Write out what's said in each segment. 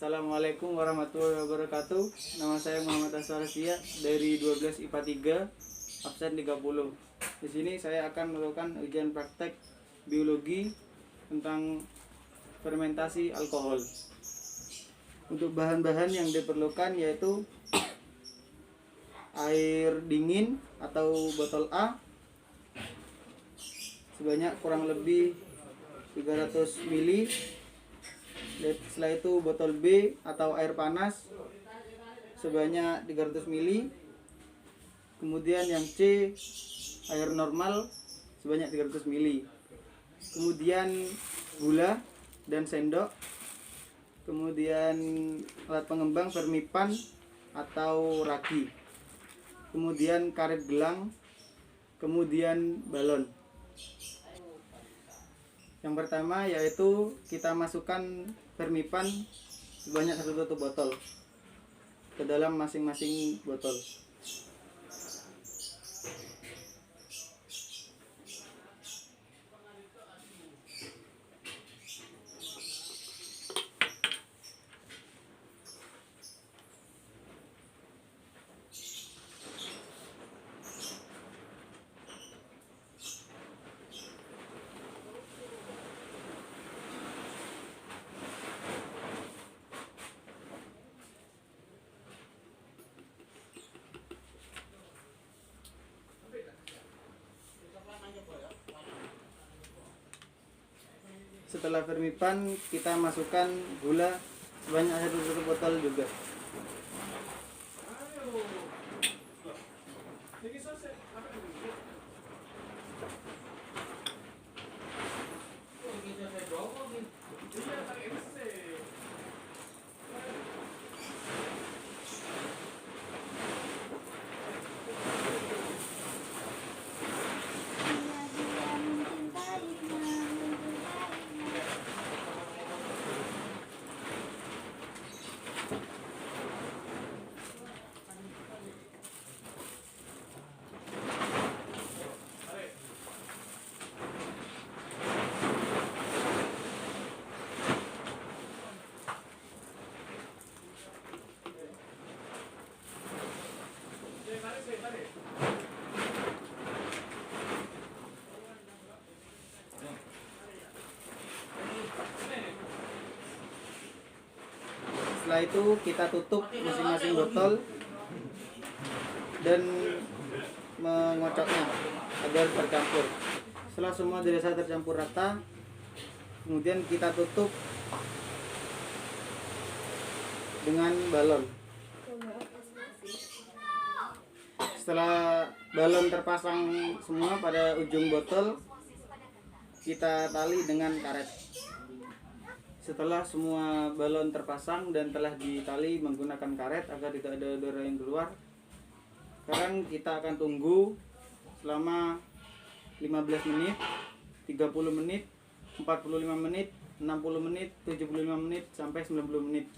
Assalamualaikum warahmatullahi wabarakatuh. Nama saya Muhammad Aswaria dari 12 IPA 3, absen 30. Di sini saya akan melakukan ujian praktek biologi tentang fermentasi alkohol. Untuk bahan-bahan yang diperlukan yaitu air dingin atau botol A sebanyak kurang lebih 300 ml. Setelah itu botol B atau air panas sebanyak 300 ml. Kemudian yang C air normal sebanyak 300 ml. Kemudian gula dan sendok. Kemudian alat pengembang vermipan atau ragi. Kemudian karet gelang. Kemudian balon. Yang pertama yaitu kita masukkan vermipan sebanyak 1 tutup botol ke dalam masing-masing botol. Setelah vermipan kita masukkan gula sebanyak 1 tutup botol juga. Setelah itu kita tutup masing-masing botol dan mengocoknya agar tercampur. Setelah semua dirasa tercampur rata, kemudian kita tutup dengan balon. Setelah balon terpasang semua pada ujung botol, kita tali dengan karet. Setelah semua balon terpasang dan telah ditali menggunakan karet agar tidak ada udara yang keluar, sekarang kita akan tunggu selama 15 menit, 30 menit, 45 menit, 60 menit, 75 menit, sampai 90 menit.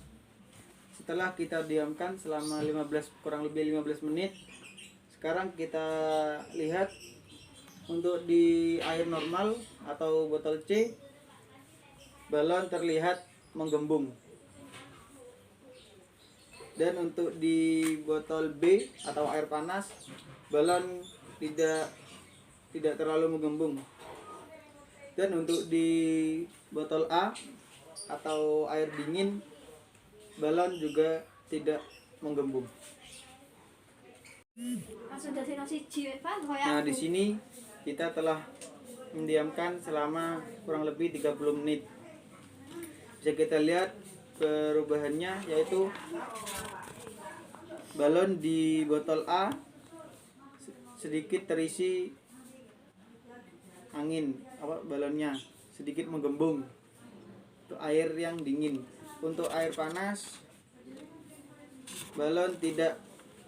Setelah kita diamkan selama kurang lebih 15 menit, sekarang kita lihat untuk di air normal atau botol C, balon terlihat menggembung. Dan untuk di botol B atau air panas, balon tidak terlalu menggembung. Dan untuk di botol A atau air dingin, balon juga tidak menggembung. Nah, di sini kita telah mendiamkan selama kurang lebih 30 menit. Bisa kita lihat perubahannya, yaitu balon di botol A sedikit terisi angin, balonnya sedikit menggembung. Untuk air yang dingin. Untuk air panas, balon tidak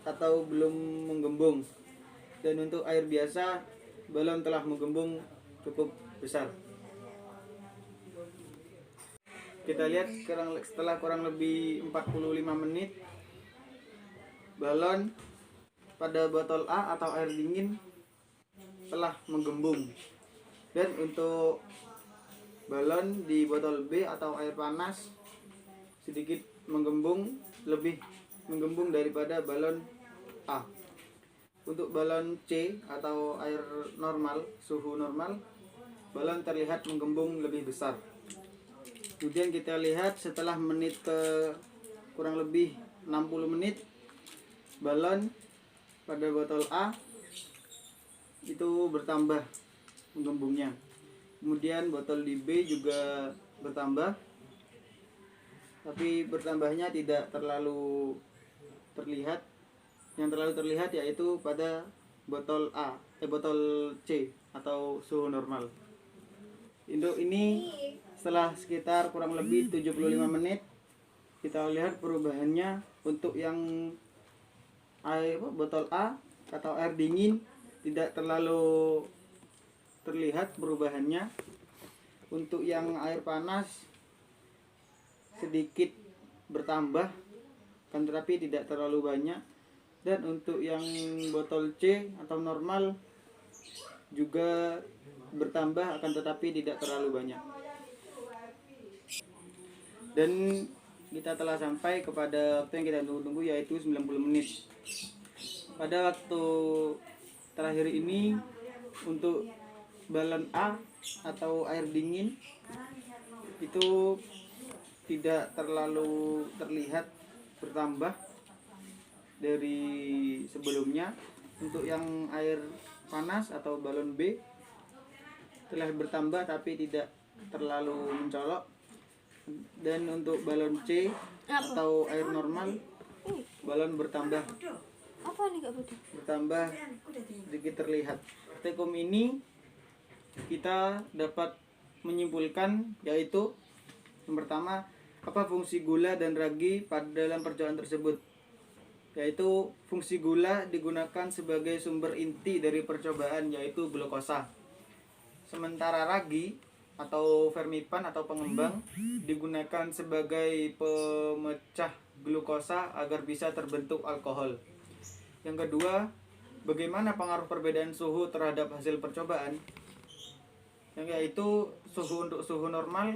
atau belum menggembung. Dan untuk air biasa, balon telah menggembung cukup besar. Kita lihat setelah kurang lebih 45 menit, balon pada botol A atau air dingin telah menggembung. Dan untuk balon di botol B atau air panas sedikit lebih menggembung daripada balon A. Untuk balon C atau air normal, suhu normal, balon terlihat menggembung lebih besar. Kemudian kita lihat setelah menit ke kurang lebih 60 menit, balon pada botol A itu bertambah menggembungnya. Kemudian botol di B juga bertambah, tapi bertambahnya tidak terlalu terlihat. Yang terlalu terlihat yaitu pada botol botol C atau suhu normal. Untuk ini setelah sekitar kurang lebih 75 menit kita lihat perubahannya. Untuk yang botol A atau air dingin tidak terlalu terlihat perubahannya. Untuk yang air panas sedikit bertambah, kan tetapi tidak terlalu banyak. Dan untuk yang botol C atau normal juga bertambah, akan tetapi tidak terlalu banyak. Dan kita telah sampai kepada waktu yang kita tunggu-tunggu, yaitu 90 menit. Pada waktu terakhir ini, untuk balon A atau air dingin itu tidak terlalu terlihat bertambah dari sebelumnya. Untuk yang air panas atau balon B telah bertambah tapi tidak terlalu mencolok. Dan untuk balon C atau air normal, balon bertambah sedikit terlihat. Praktikum ini kita dapat menyimpulkan, yaitu yang pertama, apa fungsi gula dan ragi pada dalam percobaan tersebut. Yaitu fungsi gula digunakan sebagai sumber inti dari percobaan, yaitu glukosa. Sementara ragi atau fermipan atau pengembang digunakan sebagai pemecah glukosa agar bisa terbentuk alkohol. Yang kedua, bagaimana pengaruh perbedaan suhu terhadap hasil percobaan? Yaitu untuk suhu normal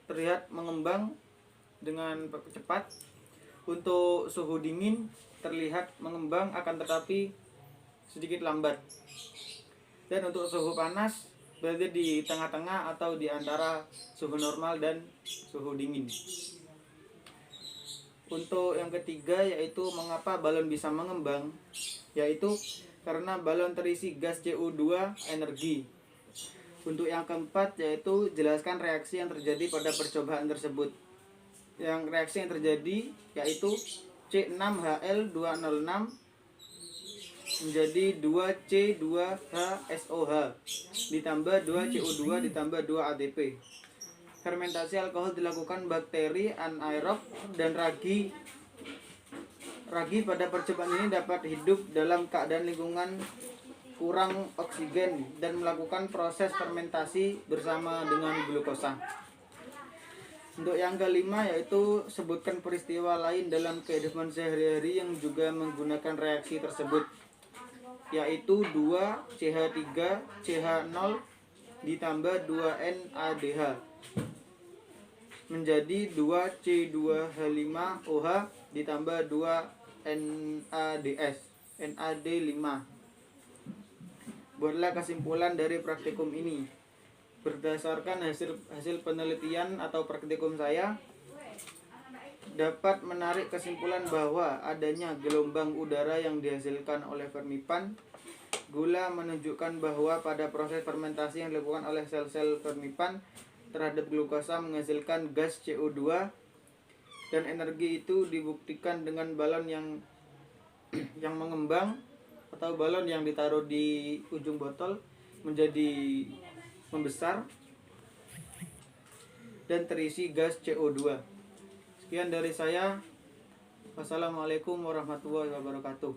terlihat mengembang dengan cepat. Untuk suhu dingin terlihat mengembang, akan tetapi sedikit lambat. Dan untuk suhu panas berada di tengah-tengah atau di antara suhu normal dan suhu dingin. Untuk yang ketiga, yaitu mengapa balon bisa mengembang, yaitu karena balon terisi gas CO2 energi. Untuk yang keempat, yaitu jelaskan reaksi yang terjadi pada percobaan tersebut. Yang reaksi yang terjadi yaitu C6Hl206 menjadi 2C2HSOH ditambah 2CO2 ditambah 2 ATP. Fermentasi alkohol dilakukan bakteri anaerob dan ragi. Ragi pada percobaan ini dapat hidup dalam keadaan lingkungan kurang oksigen dan melakukan proses fermentasi bersama dengan glukosa. Untuk yang kelima, yaitu sebutkan peristiwa lain dalam kehidupan sehari-hari yang juga menggunakan reaksi tersebut, yaitu 2CH3CH0 ditambah 2NADH menjadi 2C2H5OH ditambah 2NAD5. Buatlah kesimpulan dari praktikum ini. Berdasarkan hasil penelitian atau praktikum saya, dapat menarik kesimpulan bahwa adanya gelombang udara yang dihasilkan oleh fermipan. Gula menunjukkan bahwa pada proses fermentasi yang dilakukan oleh sel-sel fermipan terhadap glukosa menghasilkan gas CO2, dan energi itu dibuktikan dengan balon yang mengembang atau balon yang ditaruh di ujung botol menjadi membesar dan terisi gas CO2. Sekian dari saya. Wassalamualaikum warahmatullahi wabarakatuh.